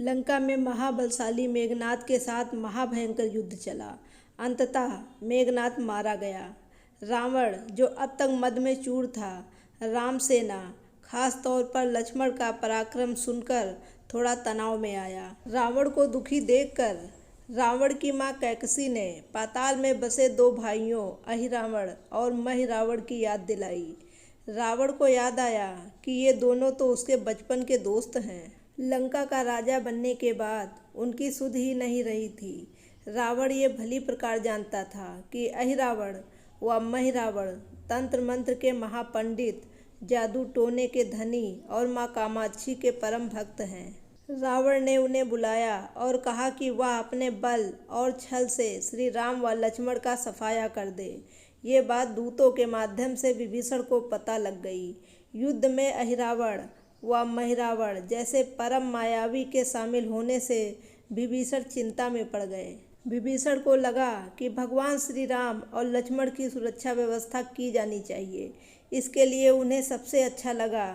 लंका में महाबलशाली मेघनाद के साथ महाभयंकर युद्ध चला। अंततः मेघनाद मारा गया। रावण, जो अब तक मद में चूर था, रामसेना, खास तौर पर लक्ष्मण का पराक्रम सुनकर थोड़ा तनाव में आया। रावण को दुखी देखकर रावण की मां कैकसी ने पाताल में बसे दो भाइयों अहिरावण और महिरावण की याद दिलाई। रावण को याद आया कि ये दोनों तो उसके बचपन के दोस्त हैं। लंका का राजा बनने के बाद उनकी सुध ही नहीं रही थी। रावण ये भली प्रकार जानता था कि अहिरावण व महिरावण तंत्र मंत्र के महापंडित, जादू टोने के धनी और माँ कामाक्षी के परम भक्त हैं। रावण ने उन्हें बुलाया और कहा कि वह अपने बल और छल से श्री राम व लक्ष्मण का सफाया कर दे। ये बात दूतों के माध्यम से विभीषण को पता लग गई। युद्ध में अहिरावण व महिरावण जैसे परम मायावी के शामिल होने से विभीषण चिंता में पड़ गए। विभीषण को लगा कि भगवान श्री राम और लक्ष्मण की सुरक्षा व्यवस्था की जानी चाहिए। इसके लिए उन्हें सबसे अच्छा लगा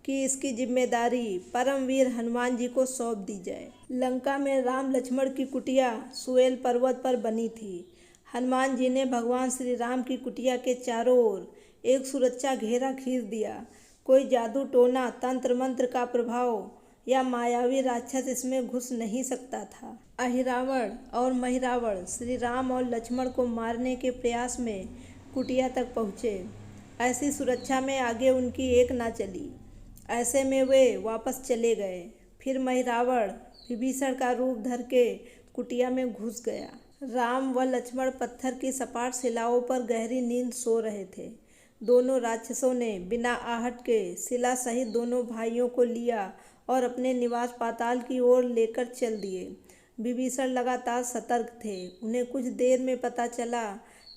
कि इसकी जिम्मेदारी परमवीर हनुमान जी को सौंप दी जाए। लंका में राम लक्ष्मण की कुटिया सुएल पर्वत पर बनी थी। हनुमान जी ने भगवान श्री राम की कुटिया के चारों ओर एक सुरक्षा घेरा खींच दिया। कोई जादू टोना, तंत्र मंत्र का प्रभाव या मायावी राक्षस इसमें घुस नहीं सकता था। अहिरावण और महिरावण श्री राम और लक्ष्मण को मारने के प्रयास में कुटिया तक पहुँचे। ऐसी सुरक्षा में आगे उनकी एक ना चली। ऐसे में वे वापस चले गए। फिर महिरावण विभीषण का रूप धर के कुटिया में घुस गया। राम व लक्ष्मण पत्थर की सपाट शिलाओं पर गहरी नींद सो रहे थे। दोनों राक्षसों ने बिना आहट के शिला सहित दोनों भाइयों को लिया और अपने निवास पाताल की ओर लेकर चल दिए। विभीषण लगातार सतर्क थे। उन्हें कुछ देर में पता चला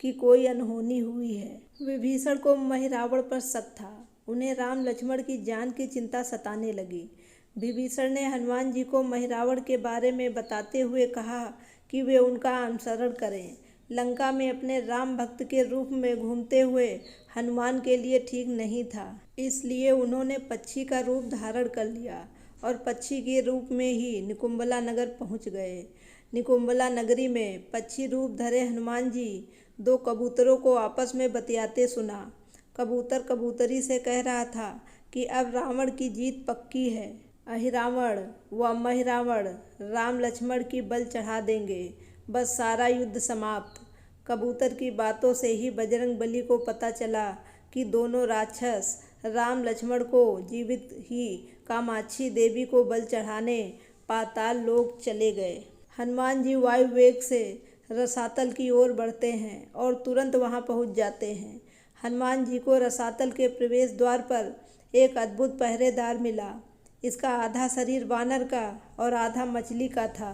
कि कोई अनहोनी हुई है। विभीषण को महिरावण पर शक था। उन्हें राम लक्ष्मण की जान की चिंता सताने लगी। विभीषण ने हनुमान जी को महिरावण के बारे में बताते हुए कहा कि वे उनका अनुसरण करें। लंका में अपने राम भक्त के रूप में घूमते हुए हनुमान के लिए ठीक नहीं था। इसलिए उन्होंने पक्षी का रूप धारण कर लिया और पक्षी के रूप में ही निकुंभला नगर पहुंच गए। निकुंभला नगरी में पक्षी रूप धरे हनुमान जी दो कबूतरों को आपस में बतियाते सुना। कबूतर कबूतरी से कह रहा था कि अब रावण की जीत पक्की है। अहिरावण व महिरावण राम लक्ष्मण की बल चढ़ा देंगे। बस सारा युद्ध समाप्त। कबूतर की बातों से ही बजरंगबली को पता चला कि दोनों राक्षस राम लक्ष्मण को जीवित ही कामाक्षी देवी को बल चढ़ाने पाताल लोक चले गए। हनुमान जी वायु वेग से रसातल की ओर बढ़ते हैं और तुरंत वहां पहुंच जाते हैं। हनुमान जी को रसातल के प्रवेश द्वार पर एक अद्भुत पहरेदार मिला। इसका आधा शरीर वानर का और आधा मछली का था।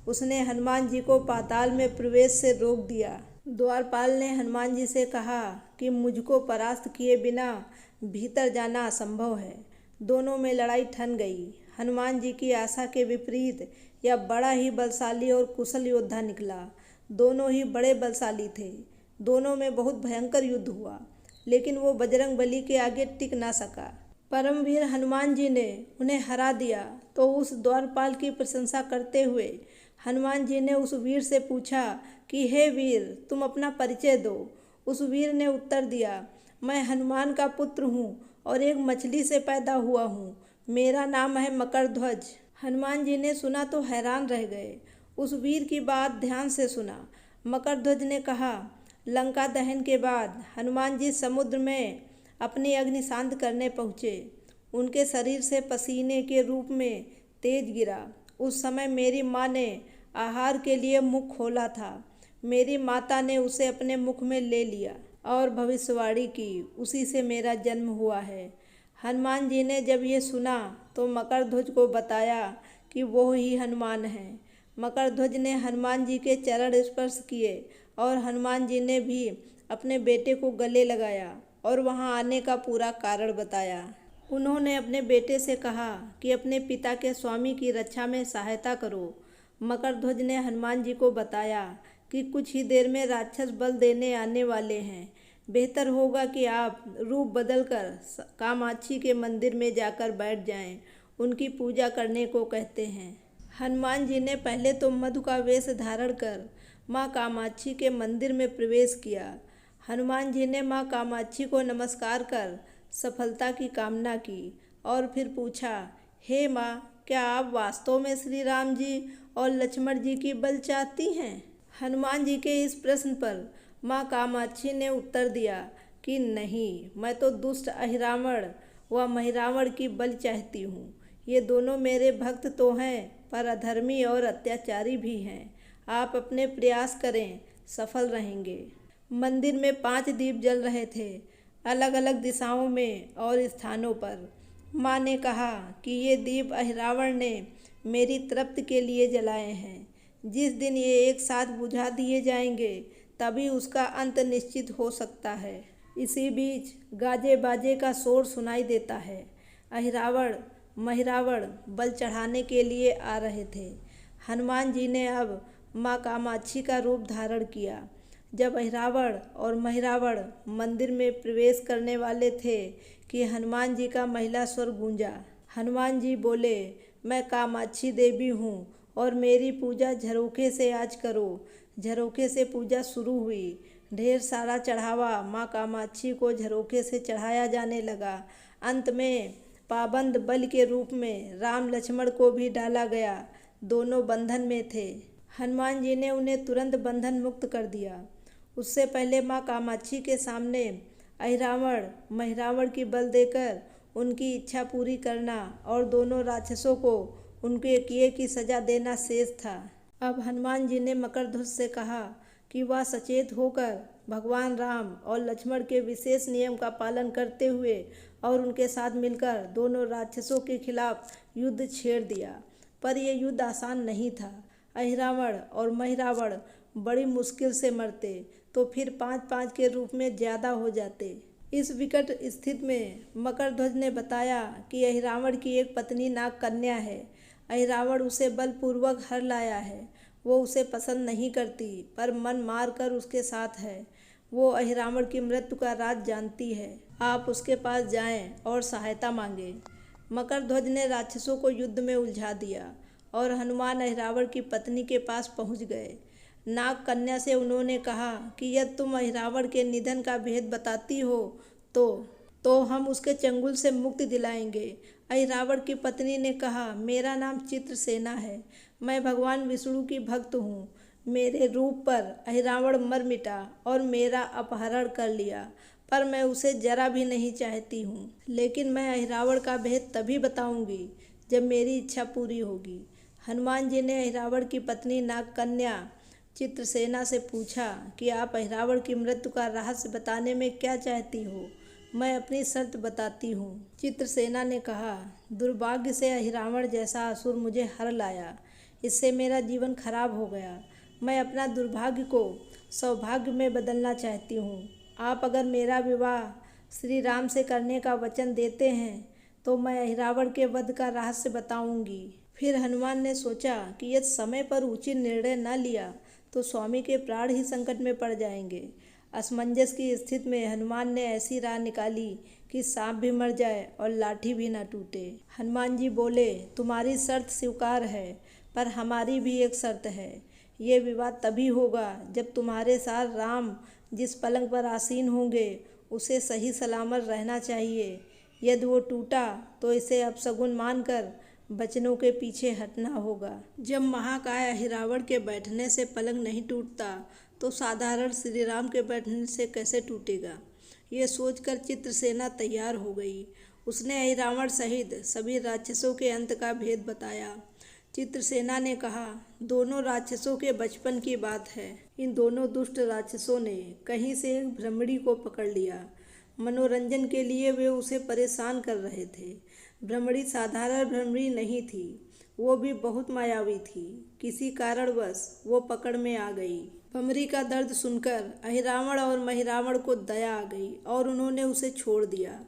उसने हनुमान जी को पाताल में प्रवेश से रोक दिया। द्वारपाल ने हनुमान जी से कहा कि मुझको परास्त किए बिना भीतर जाना असंभव है। दोनों में लड़ाई ठन गई। हनुमान जी की आशा के विपरीत यह बड़ा ही बलशाली और कुशल योद्धा निकला। दोनों ही बड़े बलशाली थे। दोनों में बहुत भयंकर युद्ध हुआ, लेकिन वो बजरंगबली के आगे टिक ना सका। परमवीर हनुमान जी ने उन्हें हरा दिया तो उस द्वारपाल की प्रशंसा करते हुए हनुमान जी ने उस वीर से पूछा कि हे वीर, तुम अपना परिचय दो। उस वीर ने उत्तर दिया, मैं हनुमान का पुत्र हूँ और एक मछली से पैदा हुआ हूँ। मेरा नाम है मकरध्वज। हनुमान जी ने सुना तो हैरान रह गए। उस वीर की बात ध्यान से सुना। मकरध्वज ने कहा, लंका दहन के बाद हनुमान जी समुद्र में अपनी अग्नि शांत करने पहुँचे। उनके शरीर से पसीने के रूप में तेज गिरा। उस समय मेरी माँ ने आहार के लिए मुख खोला था। मेरी माता ने उसे अपने मुख में ले लिया और भविष्यवाणी की। उसी से मेरा जन्म हुआ है। हनुमान जी ने जब ये सुना तो मकरध्वज को बताया कि वो ही हनुमान हैं। मकरध्वज ने हनुमान जी के चरण स्पर्श किए और हनुमान जी ने भी अपने बेटे को गले लगाया और वहां आने का पूरा कारण बताया। उन्होंने अपने बेटे से कहा कि अपने पिता के स्वामी की रक्षा में सहायता करो। मकरध्वज ने हनुमान जी को बताया कि कुछ ही देर में राक्षस बल देने आने वाले हैं। बेहतर होगा कि आप रूप बदलकर कामाक्षी के मंदिर में जाकर बैठ जाएं। उनकी पूजा करने को कहते हैं। हनुमान जी ने पहले तो मधु का वेश धारण कर माँ कामाक्षी के मंदिर में प्रवेश किया। हनुमान जी ने माँ कामाक्षी को नमस्कार कर सफलता की कामना की और फिर पूछा, हे माँ, क्या आप वास्तव में श्री राम जी और लक्ष्मण जी की बल चाहती हैं? हनुमान जी के इस प्रश्न पर माँ कामाक्षी ने उत्तर दिया कि नहीं, मैं तो दुष्ट अहिरावण व महिरावण की बलि चाहती हूँ। ये दोनों मेरे भक्त तो हैं, पर अधर्मी और अत्याचारी भी हैं। आप अपने प्रयास करें, सफल रहेंगे। मंदिर में 5 दीप जल रहे थे, अलग अलग दिशाओं में और स्थानों पर। माँ ने कहा कि ये दीप अहिरावण ने मेरी तृप्ति के लिए जलाए हैं। जिस दिन ये एक साथ बुझा दिए जाएंगे, तभी उसका अंत निश्चित हो सकता है। इसी बीच गाजे बाजे का शोर सुनाई देता है। अहिरावण महिरावण बल चढ़ाने के लिए आ रहे थे। हनुमान जी ने अब माँ कामाक्षी का रूप धारण किया। जब अहिरावण और महिरावण मंदिर में प्रवेश करने वाले थे कि हनुमान जी का महिला स्वर गूंजा। हनुमान जी बोले, मैं कामाक्षी देवी हूँ और मेरी पूजा झरोखे से आज करो। झरोखे से पूजा शुरू हुई। ढेर सारा चढ़ावा माँ कामाक्षी को झरोखे से चढ़ाया जाने लगा। अंत में पाबंद बलि के रूप में राम लक्ष्मण को भी डाला गया। दोनों बंधन में थे। हनुमान जी ने उन्हें तुरंत बंधन मुक्त कर दिया। उससे पहले माँ कामाक्षी के सामने अहिरावण महिरावण की बल देकर उनकी इच्छा पूरी करना और दोनों राक्षसों को उनके किए की सजा देना शेष था। अब हनुमान जी ने मकरध्वज से कहा कि वह सचेत होकर भगवान राम और लक्ष्मण के विशेष नियम का पालन करते हुए और उनके साथ मिलकर दोनों राक्षसों के खिलाफ युद्ध छेड़ दिया। पर यह युद्ध आसान नहीं था। अहिरावण और महिरावण बड़ी मुश्किल से मरते तो फिर 5-5 के रूप में ज़्यादा हो जाते। इस विकट स्थिति में मकरध्वज ने बताया कि अहिरावण की एक पत्नी नाग कन्या है। अहिरावण उसे बलपूर्वक हर लाया है। वो उसे पसंद नहीं करती, पर मन मार कर उसके साथ है। वो अहिरावण की मृत्यु का राज जानती है। आप उसके पास जाएं और सहायता मांगें। मकरध्वज ने राक्षसों को युद्ध में उलझा दिया और हनुमान अहिरावण की पत्नी के पास पहुंच गए। नाग कन्या से उन्होंने कहा कि यदि तुम अहिरावण के निधन का भेद बताती हो तो हम उसके चंगुल से मुक्ति दिलाएंगे। अहिरावण की पत्नी ने कहा, मेरा नाम चित्रसेना है। मैं भगवान विष्णु की भक्त हूँ। मेरे रूप पर अहिरावण मर मिटा और मेरा अपहरण कर लिया, पर मैं उसे जरा भी नहीं चाहती हूँ। लेकिन मैं अहिरावण का भेद तभी बताऊंगी जब मेरी इच्छा पूरी होगी। हनुमान जी ने अहिरावण की पत्नी नागकन्या चित्रसेना से पूछा कि आप अहिरावण की मृत्यु का रहस्य बताने में क्या चाहती हो? मैं अपनी शर्त बताती हूँ। चित्रसेना ने कहा, दुर्भाग्य से अहिरावण जैसा असुर मुझे हर लाया। इससे मेरा जीवन खराब हो गया। मैं अपना दुर्भाग्य को सौभाग्य में बदलना चाहती हूँ। आप अगर मेरा विवाह श्री राम से करने का वचन देते हैं तो मैं अहिरावण के वध का रहस्य बताऊंगी। फिर हनुमान ने सोचा कि यदि समय पर उचित निर्णय न लिया तो स्वामी के प्राण ही संकट में पड़ जाएंगे। असमंजस की स्थिति में हनुमान ने ऐसी राह निकाली कि सांप भी मर जाए और लाठी भी न टूटे। हनुमान जी बोले, तुम्हारी शर्त स्वीकार है, पर हमारी भी एक शर्त है। ये विवाह तभी होगा जब तुम्हारे साथ राम जिस पलंग पर आसीन होंगे उसे सही सलामत रहना चाहिए। यदि वो टूटा तो इसे अपशगुन मानकर बचनों के पीछे हटना होगा। जब महाकाय अहिरावण के बैठने से पलंग नहीं टूटता तो साधारण श्री राम के बैठने से कैसे टूटेगा? ये सोचकर चित्रसेना तैयार हो गई। उसने अहिरावण सहित सभी राक्षसों के अंत का भेद बताया। चित्रसेना ने कहा, दोनों राक्षसों के बचपन की बात है। इन दोनों दुष्ट राक्षसों ने कहीं से एक भ्रमरी को पकड़ लिया। मनोरंजन के लिए वे उसे परेशान कर रहे थे। भ्रमरी साधारण भ्रमरी नहीं थी, वो भी बहुत मायावी थी। किसी कारणवश वो पकड़ में आ गई। भ्रमरी का दर्द सुनकर अहिरावण और महिरावण को दया आ गई और उन्होंने उसे छोड़ दिया।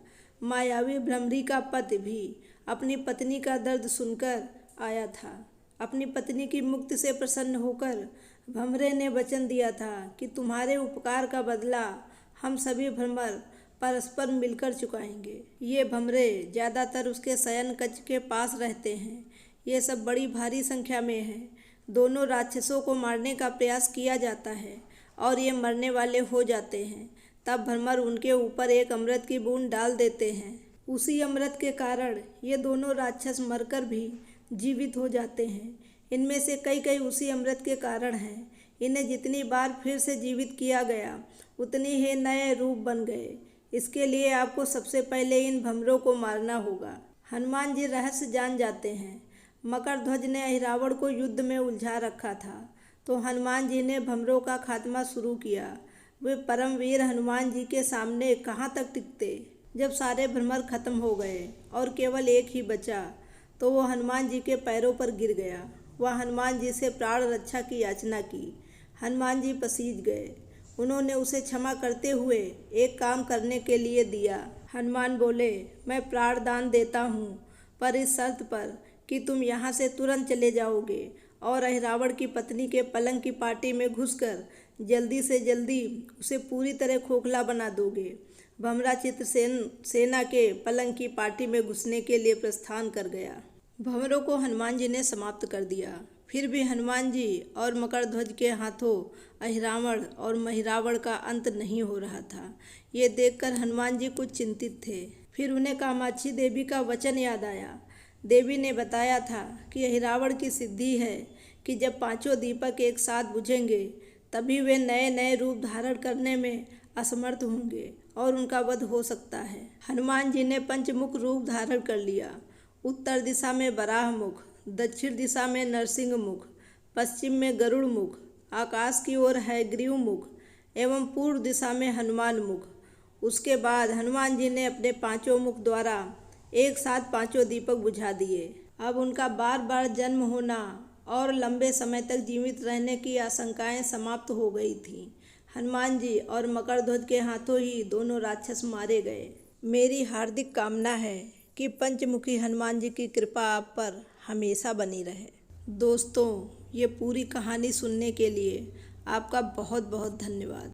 मायावी भ्रमरी का पति भी अपनी पत्नी का दर्द सुनकर आया था। अपनी पत्नी की मुक्ति से प्रसन्न होकर भ्रमरे ने वचन दिया था कि तुम्हारे उपकार का बदला हम सभी भ्रमर परस्पर मिलकर चुकाएंगे। ये भ्रमरे ज़्यादातर उसके शयन कक्ष के पास रहते हैं। ये सब बड़ी भारी संख्या में है। दोनों राक्षसों को मारने का प्रयास किया जाता है और ये मरने वाले हो जाते हैं। तब भ्रमर उनके ऊपर एक अमृत की बूंद डाल देते हैं। उसी अमृत के कारण ये दोनों राक्षस मरकर भी जीवित हो जाते हैं। इनमें से कई उसी अमृत के कारण हैं। इन्हें जितनी बार फिर से जीवित किया गया उतनी ही नए रूप बन गए। इसके लिए आपको सबसे पहले इन भ्रमरों को मारना होगा। हनुमान जी रहस्य जान जाते हैं। मकरध्वज ने अहिरावण को युद्ध में उलझा रखा था, तो हनुमान जी ने भ्रमरों का खात्मा शुरू किया। वे परमवीर हनुमान जी के सामने कहाँ तक टिकते। जब सारे भ्रमर खत्म हो गए और केवल एक ही बचा, तो वो हनुमान जी के पैरों पर गिर गया। वह हनुमान जी से प्राण रक्षा की याचना की। हनुमान जी पसीज गए। उन्होंने उसे क्षमा करते हुए एक काम करने के लिए दिया। हनुमान बोले, मैं प्राण दान देता हूँ, पर इस शर्त पर कि तुम यहाँ से तुरंत चले जाओगे और अहिरावण की पत्नी के पलंग की पार्टी में घुसकर जल्दी से जल्दी उसे पूरी तरह खोखला बना दोगे। भमरा चित्रसेन सेना के पलंग की पार्टी में घुसने के लिए प्रस्थान कर गया। भंवरों को हनुमान जी ने समाप्त कर दिया। फिर भी हनुमान जी और मकरध्वज के हाथों अहिरावण और महिरावण का अंत नहीं हो रहा था। ये देखकर हनुमान जी कुछ चिंतित थे। फिर उन्हें कामाक्षी देवी का वचन याद आया। देवी ने बताया था कि अहिरावण की सिद्धि है कि जब पांचों दीपक एक साथ बुझेंगे तभी वे नए नए रूप धारण करने में असमर्थ होंगे और उनका वध हो सकता है। हनुमान जी ने पंचमुख रूप धारण कर लिया। उत्तर दिशा में बराह मुख, दक्षिण दिशा में नरसिंह मुख, पश्चिम में गरुड़ मुख, आकाश की ओर हयग्रीव मुख एवं पूर्व दिशा में हनुमान मुख। उसके बाद हनुमान जी ने अपने पांचों मुख द्वारा एक साथ पांचों दीपक बुझा दिए। अब उनका बार बार जन्म होना और लंबे समय तक जीवित रहने की आशंकाएं समाप्त हो गई थीं। हनुमान जी और मकरध्वज के हाथों ही दोनों राक्षस मारे गए। मेरी हार्दिक कामना है कि पंचमुखी हनुमान जी की कृपा आप पर हमेशा बनी रहे। दोस्तों, ये पूरी कहानी सुनने के लिए आपका बहुत बहुत धन्यवाद।